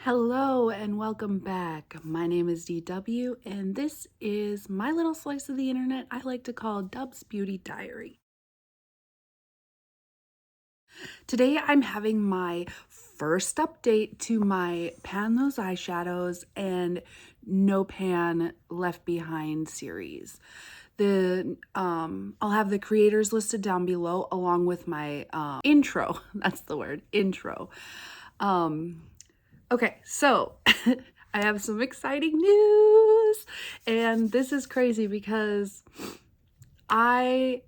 Hello and welcome back. My name is DW and this is my little slice of the internet I like to call Dub's Beauty Diary. Today I'm having my first update to my Pan Those Eyeshadows and No Pan Left Behind series. I'll have the creators listed down below along with my intro. That's the word, intro. Okay, so I have some exciting news, and this is crazy because I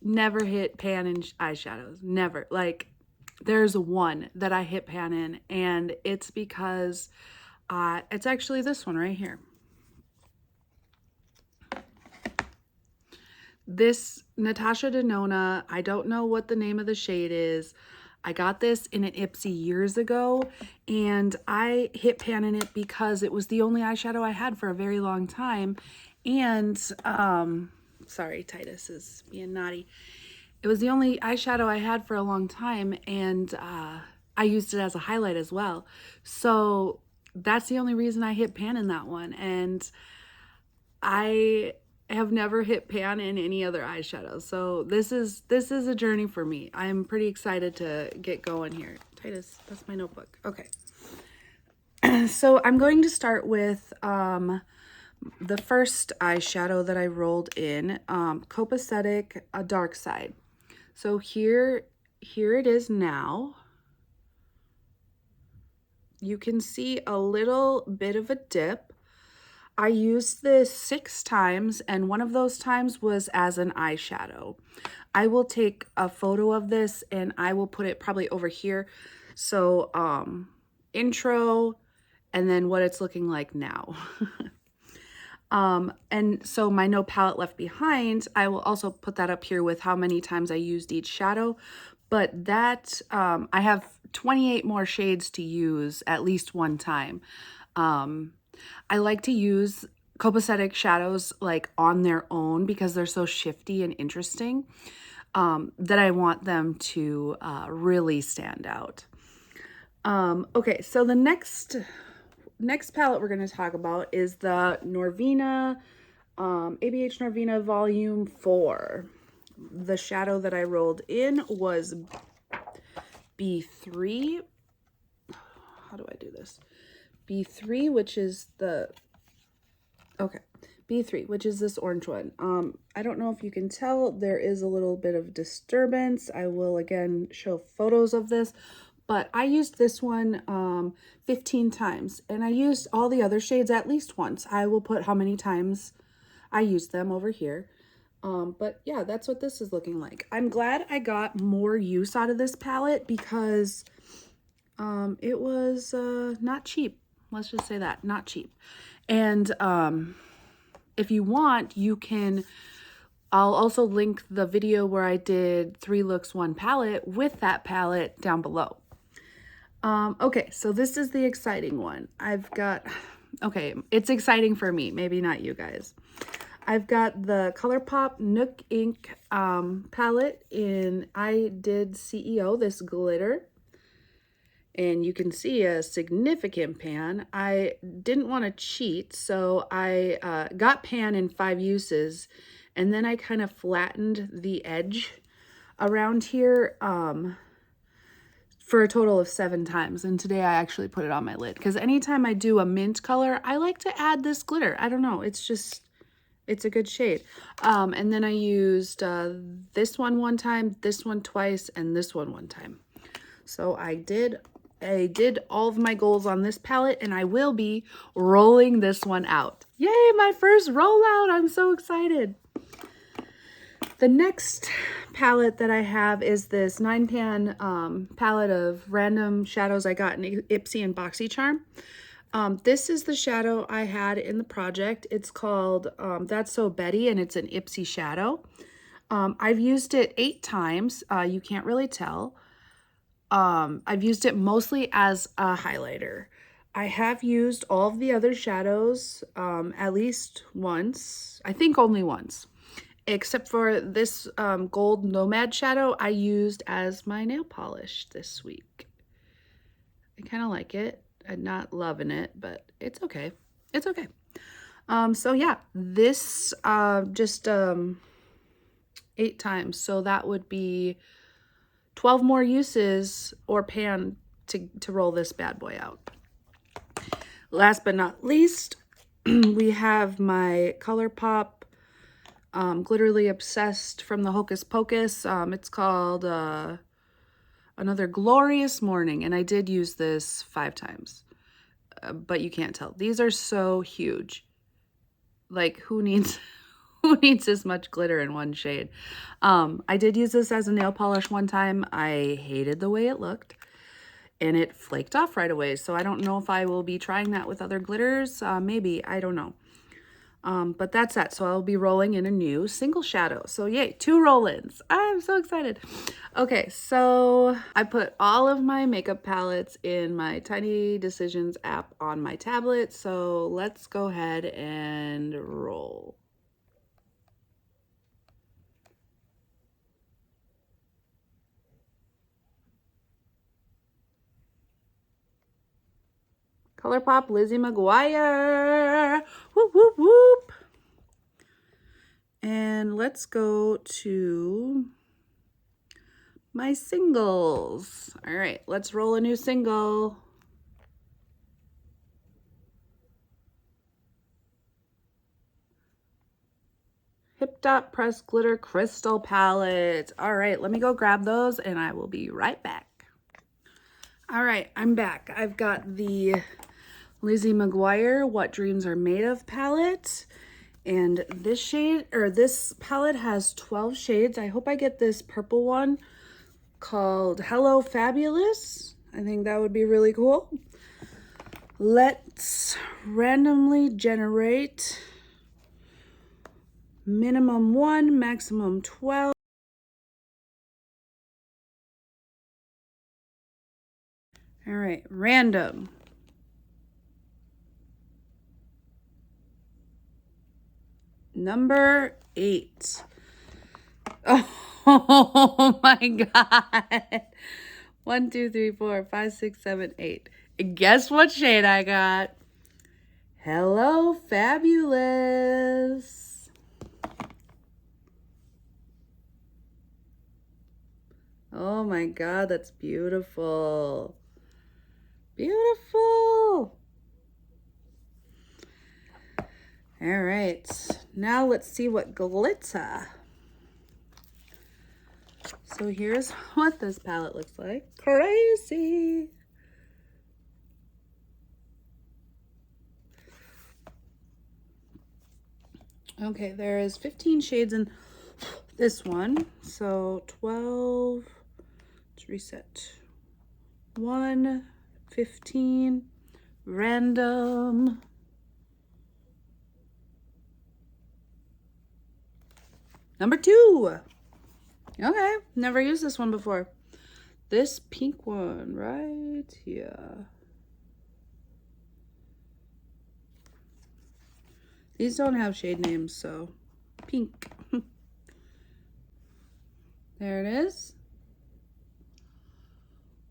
never hit pan in eyeshadows. Never. Like, there's one that I hit pan in, and it's because it's actually this one right here. This Natasha Denona, I don't know what the name of the shade is. I got this in an Ipsy years ago, and I hit pan in it because it was the only eyeshadow I had for a very long time. And, sorry, Titus is being naughty. It was the only eyeshadow I had for a long time, and I used it as a highlight as well. So that's the only reason I hit pan in that one. And I have never hit pan in any other eyeshadow. So this is a journey for me. I'm pretty excited to get going here. Titus, that's my notebook. Okay. So I'm going to start with the first eyeshadow that I rolled in, Copacetic, a dark side. So here it is now. You can see a little bit of a dip. I used this 6 times, and one of those times was as an eyeshadow. I will take a photo of this and I will put it probably over here. So intro and then what it's looking like now. And so my no palette left behind, I will also put that up here with how many times I used each shadow. But that, I have 28 more shades to that at least one time. I like to use Copacetic shadows like on their own because they're so shifty and interesting that I want them to really stand out. Okay, so the next palette we're going to talk about is the NARVA NARVA Volume 4. The shadow that I rolled in was B3. How do I do this? B3, which is B3, which is this orange one. I don't know if you can tell, there is a little bit of disturbance. I will again show photos of this, but I used this one 15 times, and I used all the other shades at least once. I will put how many times I used them over here. But yeah, that's what this is looking like. I'm glad I got more use out of this palette because it was not cheap. Let's just say that, not cheap. And if you want, you can, I'll also link the video where I did 3 looks, 1 palette with that palette down below. Okay, so this is the exciting one. Okay, it's exciting for me, maybe not you guys. I've got the Colourpop Nook Ink palette in I Did CEO, this glitter. And you can see a significant pan. I didn't want to cheat, so I got pan in 5 uses, and then I kind of flattened the edge around here for a total of 7 times. And today I actually put it on my lid because anytime I do a mint color, I like to add this glitter. I don't know, it's a good shade. And then I used this one time, this one twice, and this one time. So I did all of my goals on this palette, and I will be rolling this one out. Yay, my first rollout. I'm so excited. The next palette that I have is this 9-pan palette of random shadows I got in Ipsy and BoxyCharm. This is the shadow I had in the project. It's called That's So Betty, and it's an Ipsy shadow. I've used it 8 times. You can't really tell. I've used it mostly as a highlighter. I have used all of the other shadows at least once. I think only once. Except for this gold nomad shadow I used as my nail polish this week. I kind of like it. not loving it, but it's okay. It's okay. So yeah, this just 8 times. So that would be 12 more uses or pan to roll this bad boy out. Last but not least, we have my Colourpop Glitterly Obsessed from the Hocus Pocus. It's called Another Glorious Morning, and I did use this 5 times, but you can't tell. These are so huge. Like, who needs who needs this much glitter in one shade? I did use this as a nail polish one time. I hated the way it looked, and it flaked off right away. So I don't know if I will be trying that with other glitters. Maybe, I don't know. But that's that. So I'll be rolling in a new single shadow. So yay, 2 roll-ins. I'm so excited. Okay, so I put all of my makeup palettes in my Tiny Decisions app on my tablet. So let's go ahead and roll. Colourpop Lizzie McGuire. Whoop, whoop, whoop. And let's go to my singles. All right, let's roll a new single. Hip Dot Pressed Glitter Crystal Palette. All right, let me go grab those and I will be right back. All right, I'm back. I've got the Lizzie McGuire What Dreams Are Made Of palette. And this shade, or this palette has 12 shades. I hope I get this purple one called Hello Fabulous. I think that would be really cool. Let's randomly generate minimum 1, maximum 12. All right, random. Number 8. Oh my God. 1, 2, 3, 4, 5, 6, 7, 8. And guess what shade I got? Hello Fabulous. Oh my God, that's beautiful. Beautiful. All right, now let's see what glitter. So here's what this palette looks like. Crazy. Okay, there is 15 shades in this one. So 12, let's reset. 1, 15, random. Number 2. Okay, never used this one before. This pink one right here. These don't have shade names, so pink. There it is.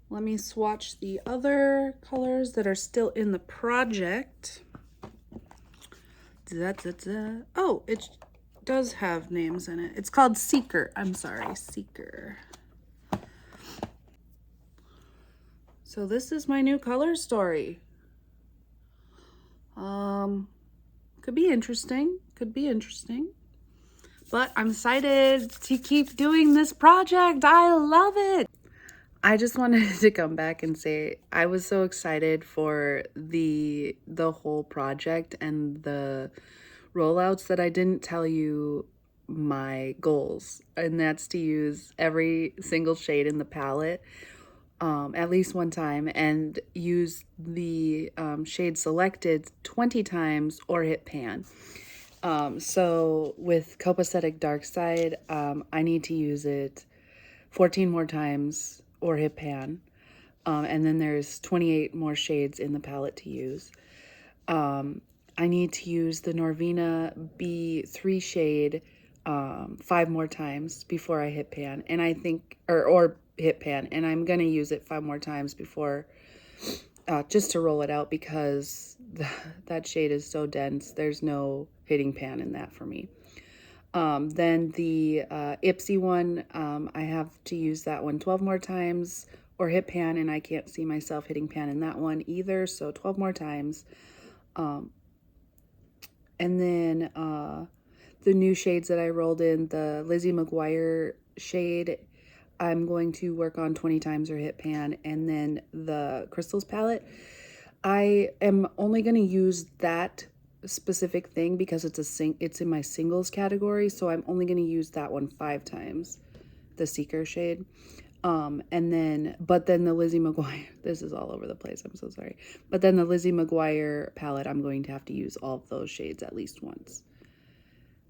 Let me swatch the other colors that are still in the project. Oh, it does have names in it. It's called Seeker. I'm sorry, Seeker. So this is my new color story. Could be interesting. Could be interesting. But I'm excited to keep doing this project. I love it. I just wanted to come back and say I was so excited for the whole project and the rollouts that I didn't tell you my goals, and that's to use every single shade in the palette at least 1 time and use the shade selected 20 times or hit pan. So with Copacetic Dark Side, I need to use it 14 more times or hit pan. And then there's 28 more shades in the palette to use. I need to use the Norvina B3 shade 5 more times before I hit pan. And I think, or hit pan, and I'm gonna use it 5 more times before just to roll it out because that shade is so dense. There's no hitting pan in that for me. Then the Ipsy one, I have to use that one 12 more times or hit pan, and I can't see myself hitting pan in that one either, so 12 more times. And then the new shades that I rolled in, the Lizzie McGuire shade, I'm going to work on 20 times or hit pan. And then the Crystals palette, I am only going to use that specific thing because it's in my singles category, so I'm only going to use that one 5 times, the Seeker shade. But then the Lizzie McGuire, this is all over the place, I'm so sorry. But then the Lizzie McGuire palette, I'm going to have to use all of those shades at least once.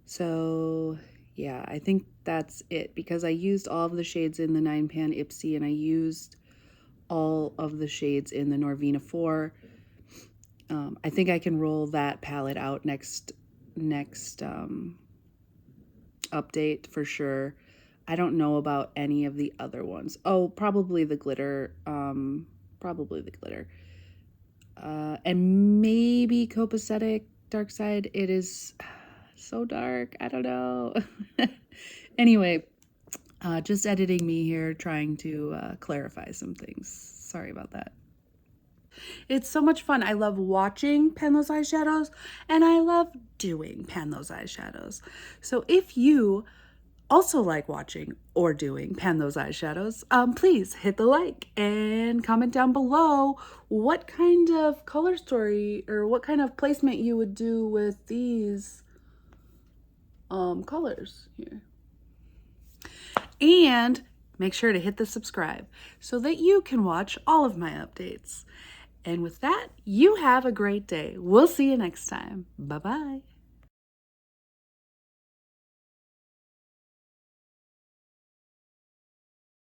So yeah, I think that's it, because I used all of the shades in the 9-pan Ipsy, and I used all of the shades in the Norvina 4. I think I can roll that palette out next update for sure. I don't know about any of the other ones. Oh, probably the glitter. And maybe Copacetic Dark Side. It is so dark. I don't know. Anyway, just editing me here, trying to clarify some things. Sorry about that. It's so much fun. I love watching pan those eyeshadows, and I love doing pan those eyeshadows. So if you also like watching or doing pan those eyeshadows, please hit the like and comment down below what kind of color story or what kind of placement you would do with these colors here. And make sure to hit the subscribe so that you can watch all of my updates. And with that, you have a great day. We'll see you next time. Bye-bye.